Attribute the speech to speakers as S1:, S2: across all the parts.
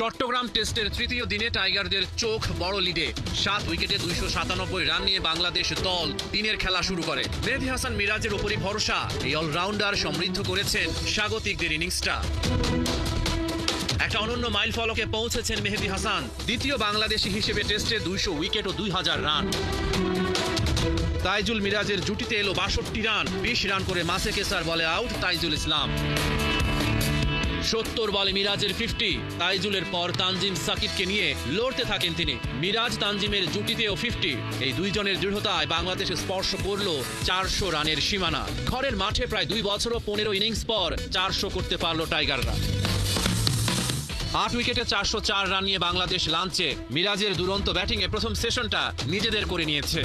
S1: চট্টগ্রাম টেস্টের তৃতীয় দিনে টাইগারদের চোখ বড় লিডে 7 উইকেটে 297 রান নিয়ে বাংলাদেশ দল দিনের খেলা শুরু করে। মেহেদী হাসান মিরাজের উপরই ভরসা, এই অলরাউন্ডার সমৃদ্ধ করেছেন স্বাগতিকদের ইনিংসটা। একটা অনন্য মাইল ফলকে পৌঁছেছেন মেহেদী হাসান, দ্বিতীয় বাংলাদেশি হিসেবে টেস্টে 200 উইকেট ও 2000 রান। তাইজুল মিরাজের জুটিতে এলো 62 রান, 20 রান করে মাসে কেসার বলে আউট তাইজুল ইসলাম। 70 বলে মিরাজের 50, তাইজুলের পর তানজিম সাকিবকে নিয়ে লড়তে থাকেন তিনি। মিরাজ তানজিমের জুটিতেও 50। এই দুইজনের দৃঢ়তায় বাংলাদেশে স্পর্শ করল 400 রানের সীমানা। ঘরের মাঠে প্রায় 2 বছর ও 15 ইনিংস পর 400 করতে পারল টাইগাররা। 8 উইকেটে 404 রান নিয়ে বাংলাদেশ লাঞ্চে। মিরাজের দুরন্ত ব্যাটিংয়ে প্রথম সেশনটা নিজেদের করে নিয়েছে।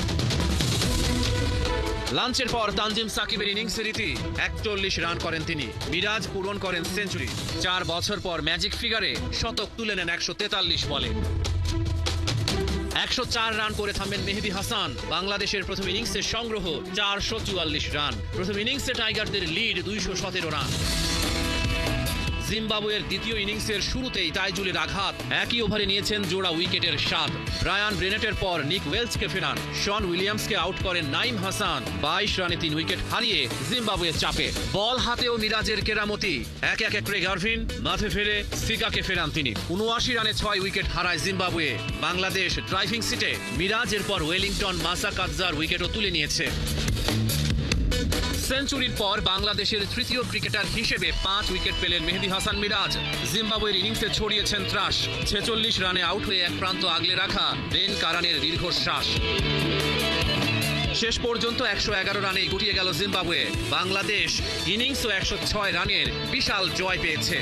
S1: লাঞ্চের পর তানজিম সাকিবের ইনিংসের রীতি 41 রান করেন তিনি। মিরাজ পূরণ করেন সেঞ্চুরি। 4 বছর পর ম্যাজিক ফিগারে শতক তুলে নেন 143 বলে। 104 রান করে থামেন মেহেদী হাসান। বাংলাদেশের প্রথম ইনিংসের সংগ্রহ 444 রান। প্রথম ইনিংসে টাইগারদের লিড 217 রান। জিম্বাবুয়ের দ্বিতীয় ইনিংসের শুরুতেই তাইজুলের আঘাত, একই ওভারে নিয়েছেন জোড়া উইকেটের স্বাদ। ব্রায়ান ব্রেনেটের পর নিক ওয়েলসকে ফেরান। শন উইলিয়ামসকে আউট করেন নাইম হাসান। 22 রানে 3 উইকেট হারিয়ে জিম্বাবুয়ের চাপে। বল হাতেও মিরাজের কেরামতি, একে একে ক্রেগ আরভিন মাঠে ফেরে সিকাকে ফেরান তিনি। 79 রানে 6 উইকেট হারায় জিম্বাবুয়ে। বাংলাদেশ ড্রাইভিং সিটে। মিরাজের পর ওয়েলিংটন মাসাকাদজার উইকেটও তুলে নিয়েছে। সেঞ্চুরির পর বাংলাদেশের তৃতীয় ক্রিকেটার হিসেবে 5 উইকেট পেলেন মেহেদী হাসান মিরাজ। জিম্বাবুয়ের ইনিংসে ছড়িয়েছেন ত্রাস। 46 রানে আউট হয়ে এক প্রান্ত আগলে রাখা বেন কারানের দীর্ঘশ্বাস। শেষ পর্যন্ত 111 রানে গুটিয়ে গেল জিম্বাবুয়ে। বাংলাদেশ ইনিংসও 106 রানের বিশাল জয় পেয়েছে।